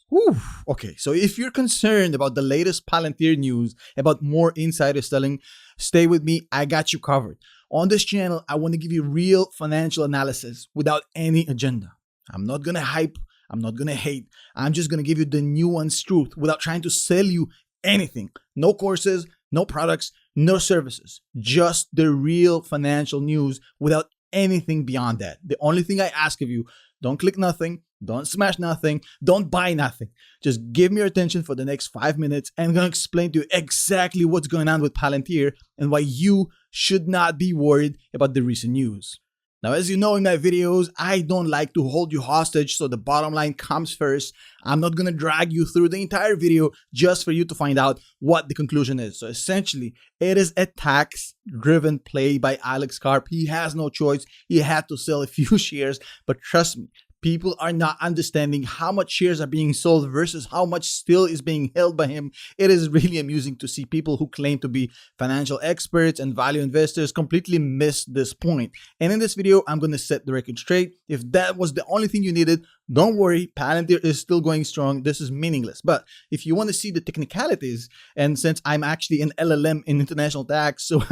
Whew. Okay, so if you're concerned about the latest Palantir news, about more insider selling, stay with me. I got you covered. On this channel, I want to give you real financial analysis without any agenda. I'm not going to hype. I'm not going to hate. I'm just going to give you the nuanced truth without trying to sell you anything. No courses, no products, no services. Just the real financial news without anything beyond that. The only thing I ask of you, don't click nothing, don't smash nothing, don't buy nothing. Just give me your attention for the next 5 minutes and I'm going to explain to you exactly what's going on with Palantir and why you should not be worried about the recent news. Now, as you know in my videos, I don't like to hold you hostage, so the bottom line comes first. I'm not going to drag you through the entire video just for you to find out what the conclusion is. So essentially, it is a tax-driven play by Alex Karp. He has no choice. He had to sell a few shares, but trust me, people are not understanding how much shares are being sold versus how much still is being held by him. It is really amusing to see people who claim to be financial experts and value investors completely miss this point. And in this video, I'm going to set the record straight. If that was the only thing you needed, don't worry, Palantir is still going strong. This is meaningless. But if you want to see the technicalities, and since I'm actually an LLM in international tax, so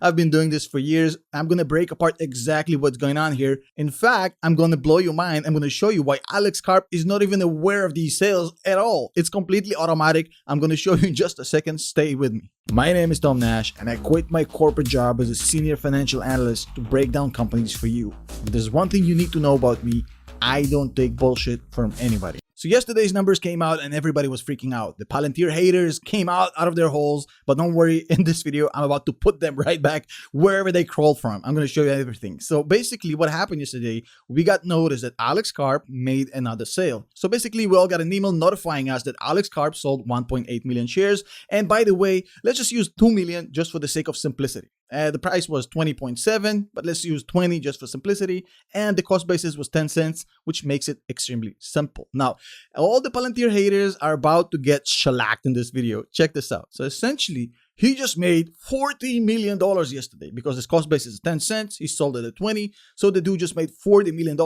I've been doing this for years, I'm going to break apart exactly what's going on here. In fact, I'm going to blow your mind. I'm going to show you why Alex Karp is not even aware of these sales at all. It's completely automatic. I'm going to show you in just a second. Stay with me. My name is Nash, and I quit my corporate job as a senior financial analyst to break down companies for you. If there's one thing you need to know about me, I don't take bullshit from anybody. So yesterday's numbers came out and everybody was freaking out. The Palantir haters came out of their holes, but don't worry, in this video, I'm about to put them right back wherever they crawled from. I'm going to show you everything. So basically what happened yesterday, we got notice that Alex Karp made another sale. So basically we all got an email notifying us that Alex Karp sold 1.8 million shares. And by the way, let's just use 2 million just for the sake of simplicity. The price was 20.7, but let's use 20 just for simplicity. And the cost basis was 10 cents, which makes it extremely simple. Now, all the Palantir haters are about to get shellacked in this video. Check this out. So essentially, he just made $40 million yesterday because his cost basis is 10 cents. He sold it at 20. So the dude just made $40 million.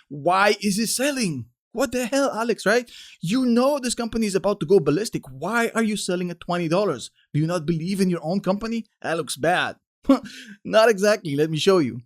Why is he selling? What the hell, Alex, right? You know this company is about to go ballistic. Why are you selling at $20? Do you not believe in your own company? That looks bad. Not exactly. Let me show you.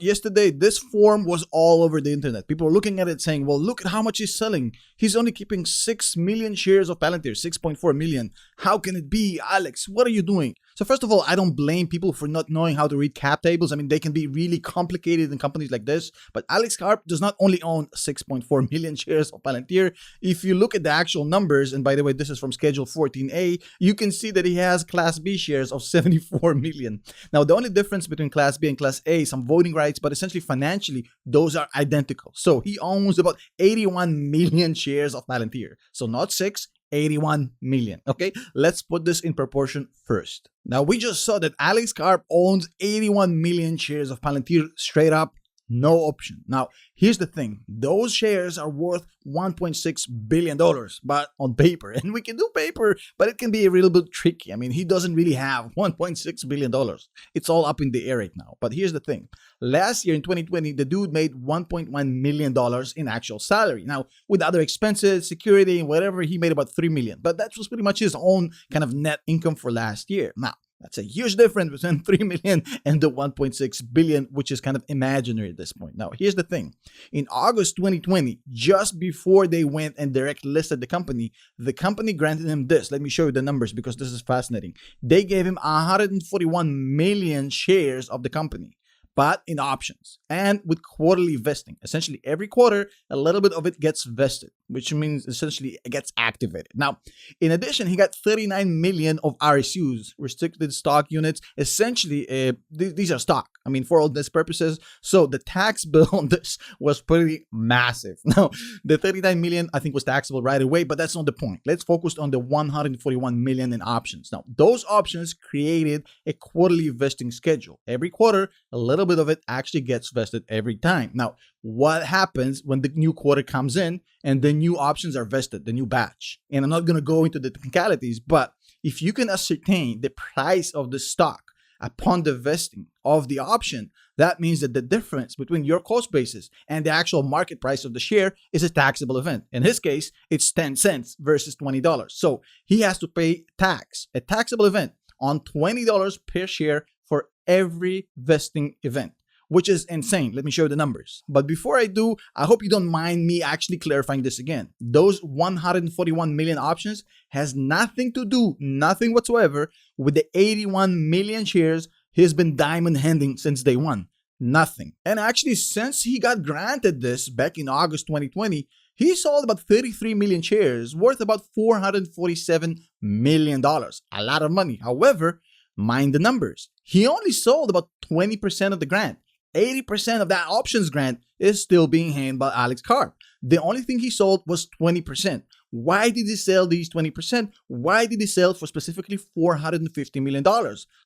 Yesterday, this form was all over the internet. People were looking at it saying, well, look at how much he's selling. He's only keeping 6 million shares of Palantir, 6.4 million. How can it be, Alex? What are you doing? So first of all, I don't blame people for not knowing how to read cap tables. I mean, they can be really complicated in companies like this. But Alex Karp does not only own 6.4 million shares of Palantir. If you look at the actual numbers, and by the way, this is from Schedule 14A, you can see that he has Class B shares of 74 million. Now, the only difference between Class B and Class A is some voting rights, but essentially financially, those are identical. So he owns about 81 million shares of Palantir. So not 6, 81 million. Okay, let's put this in proportion first. Now, we just saw that Alex Karp owns 81 million shares of Palantir straight up, no option. Now, here's the thing. Those shares are worth $1.6 billion, but on paper. And we can do paper, but it can be a little bit tricky. I mean, he doesn't really have $1.6 billion. It's all up in the air right now. But here's the thing. Last year in 2020, the dude made $1.1 million in actual salary. Now, with other expenses, security, and whatever, he made about $3 million. But that was pretty much his own kind of net income for last year. Now, that's a huge difference between 3 million and the 1.6 billion, which is kind of imaginary at this point. Now, here's the thing. In August 2020, just before they went and direct listed the company granted him this. Let me show you the numbers because this is fascinating. They gave him 141 million shares of the company, but in options and with quarterly vesting. Essentially, every quarter, a little bit of it gets vested, which means essentially it gets activated. Now, in addition, he got 39 million of RSUs, restricted stock units. Essentially, these are stock. I mean, for all these purposes. So the tax bill on this was pretty massive. Now, the 39 million, I think, was taxable right away, but that's not the point. Let's focus on the 141 million in options. Now, those options created a quarterly vesting schedule. Every quarter, a little bit of it actually gets vested every time. Now, what happens when the new quarter comes in and the new options are vested, the new batch? And I'm not going to go into the technicalities, but if you can ascertain the price of the stock upon the vesting of the option, that means that the difference between your cost basis and the actual market price of the share is a taxable event. In his case, it's 10 cents versus $20. So he has to pay tax, a taxable event, on $20 per share for every vesting event, which is insane. Let me show you the numbers. But before I do, I hope you don't mind me actually clarifying this again. Those 141 million options has nothing to do, nothing whatsoever, with the 81 million shares he's been diamond handing since day one. Nothing. And actually, since he got granted this back in August 2020, he sold about 33 million shares worth about $447 million. A lot of money. However, mind the numbers. He only sold about 20% of the grant. 80% of that options grant is still being handled by Alex Karp. The only thing he sold was 20%. Why did he sell these 20%? Why did he sell for specifically $450 million?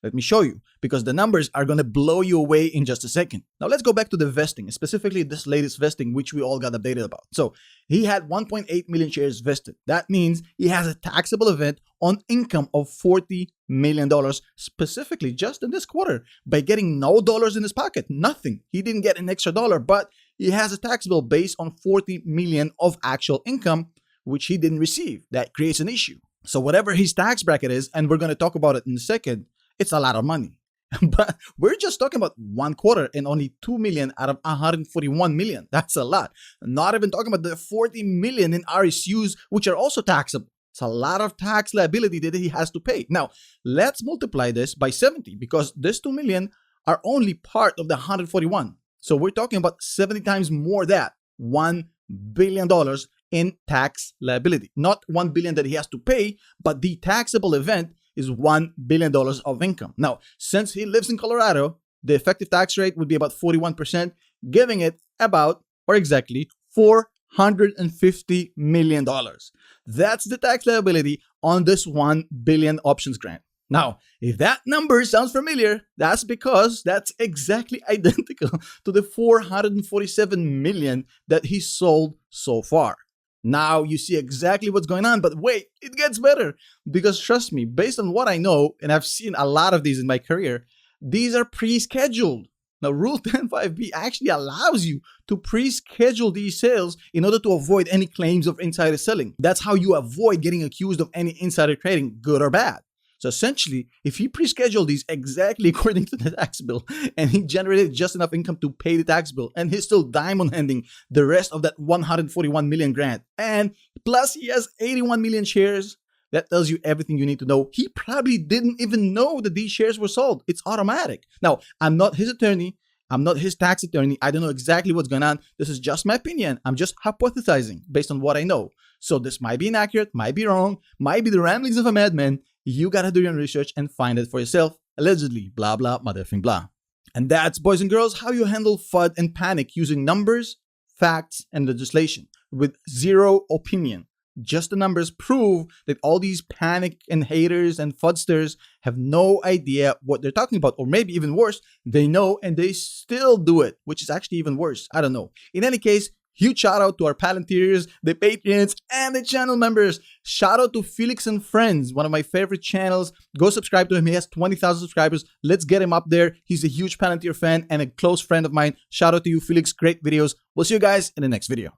Let me show you, because the numbers are going to blow you away in just a second. Now let's go back to the vesting, specifically this latest vesting, which we all got updated about. So he had 1.8 million shares vested. That means he has a taxable event on income of $40 million, specifically just in this quarter, by getting no dollars in his pocket, nothing. He didn't get an extra dollar, but he has a taxable based on 40 million of actual income, which he didn't receive. That creates an issue. So whatever his tax bracket is, and we're going to talk about it in a second, it's a lot of money. But we're just talking about one quarter and only 2 million out of 141 million. That's a lot. Not even talking about the 40 million in RSUs, which are also taxable. It's a lot of tax liability that he has to pay. Now, let's multiply this by 70, because this 2 million are only part of the 141. So we're talking about 70 times more that $1 billion in tax liability. Not $1 billion that he has to pay, but the taxable event is $1 billion of income. Now, since he lives in Colorado, the effective tax rate would be about 41%, giving it about, or exactly, $450 million. That's the tax liability on this 1 billion options grant. Now, if that number sounds familiar, that's because that's exactly identical to the 447 million that he sold so far. Now you see exactly what's going on, but wait, it gets better, because trust me, based on what I know, and I've seen a lot of these in my career, these are pre-scheduled. Now, Rule 10.5b actually allows you to pre-schedule these sales in order to avoid any claims of insider selling. That's how you avoid getting accused of any insider trading, good or bad. So essentially, if he pre-scheduled these exactly according to the tax bill, and he generated just enough income to pay the tax bill, and he's still diamond handing the rest of that 141 million grant, and plus he has 81 million shares, that tells you everything you need to know. He probably didn't even know that these shares were sold. It's automatic. Now, I'm not his attorney. I'm not his tax attorney. I don't know exactly what's going on. This is just my opinion. I'm just hypothesizing based on what I know. So this might be inaccurate, might be wrong, might be the ramblings of a madman. You gotta do your own research and find it for yourself. Allegedly, blah, blah, motherfucking blah. And that's, boys and girls, how you handle FUD and panic using numbers, facts, and legislation with zero opinion. Just the numbers prove that all these panic and haters and FUDsters have no idea what they're talking about. Or maybe even worse, they know and they still do it, which is actually even worse. I don't know. In any case, huge shout out to our Palantirs, the Patreons, and the channel members. Shout out to Felix and Friends, one of my favorite channels. Go subscribe to him. He has 20,000 subscribers. Let's get him up there. He's a huge Palantir fan and a close friend of mine. Shout out to you, Felix. Great videos. We'll see you guys in the next video.